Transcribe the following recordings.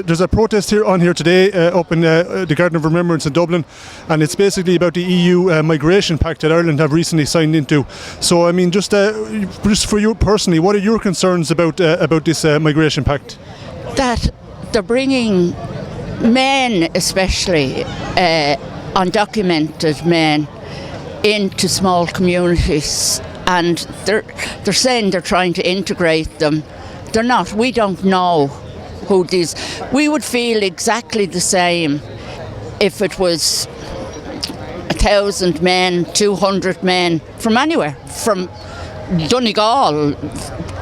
There's a protest here today up in the Garden of Remembrance in Dublin, and it's basically about the EU migration pact that Ireland have recently signed into. So, I mean, just for you personally, what are your concerns about this migration pact? That they're bringing men, especially undocumented men, into small communities, and they're saying they're trying to integrate them. They're not. We don't know who these. We would feel exactly the same if it was 1,000 men, 200 men from anywhere, from Donegal,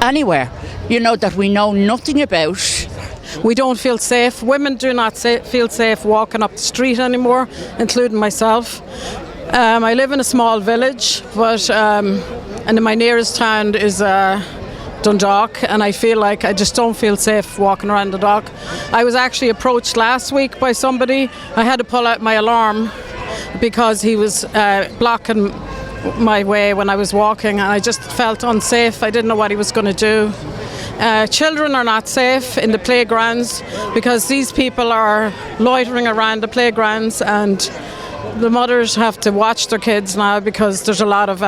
anywhere, that we know nothing about. We don't feel safe. Women do not feel safe walking up the street anymore, including myself. I live in a small village, but and my nearest town is Dundalk, and I feel like I just don't feel safe walking around Dundalk. I was actually approached last week by somebody. I had to pull out my alarm because he was blocking my way when I was walking, and I just felt unsafe. I didn't know what he was going to do. Children are not safe in the playgrounds because these people are loitering around the playgrounds, and the mothers have to watch their kids now because there's a lot of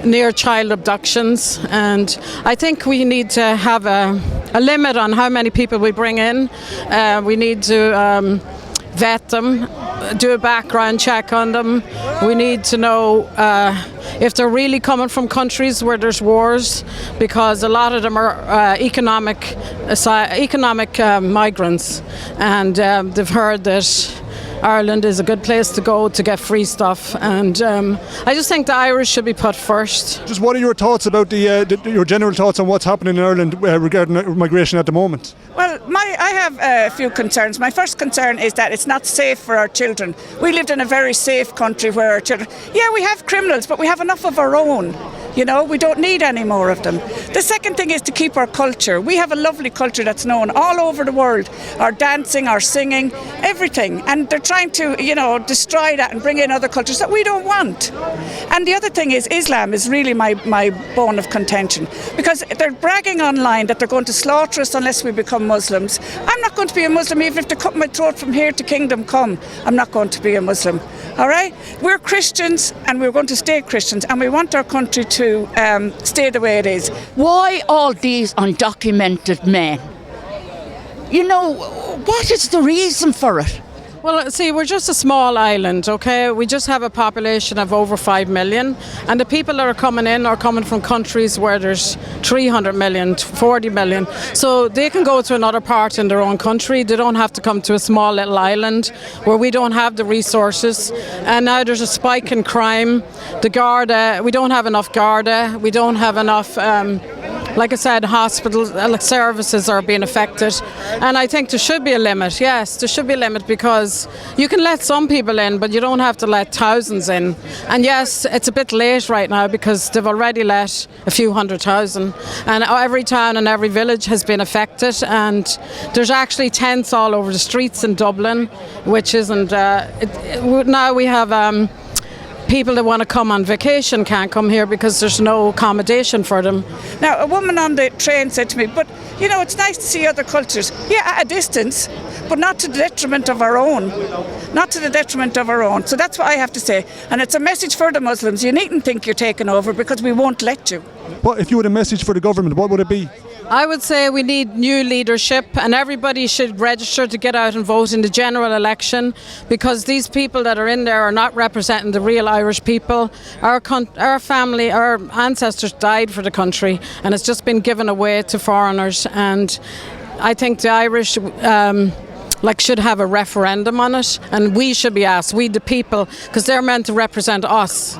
near child abductions, and I think we need to have a limit on how many people we bring in. We need to vet them, do a background check on them. We need to know if they're really coming from countries where there's wars, because a lot of them are economic migrants, and they've heard that Ireland is a good place to go to get free stuff, and I just think the Irish should be put first. Just what are your thoughts about your general thoughts on what's happening in Ireland regarding migration at the moment? Well, I have a few concerns. My first concern is that it's not safe for our children. We lived in a very safe country where our children, we have criminals, but we have enough of our own. We don't need any more of them. The second thing is to keep our culture. We have a lovely culture that's known all over the world. Our dancing, our singing, everything. And they're trying to, destroy that and bring in other cultures that we don't want. And the other thing is Islam is really my bone of contention, because they're bragging online that they're going to slaughter us unless we become Muslims. I'm not going to be a Muslim even if they cut my throat from here to kingdom come. I'm not going to be a Muslim. All right? We're Christians, and we're going to stay Christians, and we want our country to stay the way it is. Why all these undocumented men? What is the reason for it? Well, see, we're just a small island, okay? We just have a population of over 5 million, and the people that are coming in are coming from countries where there's 300 million, 40 million. So they can go to another part in their own country. They don't have to come to a small little island where we don't have the resources. And now there's a spike in crime. The Garda, we don't have enough Garda. We don't have enough like I said, hospital services are being affected, and I think there should be a limit. Yes, there should be a limit, because you can let some people in, but you don't have to let thousands in. And yes, it's a bit late right now because they've already let a few 100,000, and every town and every village has been affected, and there's actually tents all over the streets in Dublin, which isn't. Now we have people that want to come on vacation can't come here because there's no accommodation for them. Now, a woman on the train said to me, but it's nice to see other cultures. Yeah, at a distance, but not to the detriment of our own. Not to the detriment of our own. So that's what I have to say. And it's a message for the Muslims. You needn't think you're taking over, because we won't let you. But if you had a message for the government, what would it be? I would say we need new leadership, and everybody should register to get out and vote in the general election, because these people that are in there are not representing the real Irish people. Our family, our ancestors died for the country, and it's just been given away to foreigners. And I think the Irish should have a referendum on it, and we should be asked, we the people, because they're meant to represent us.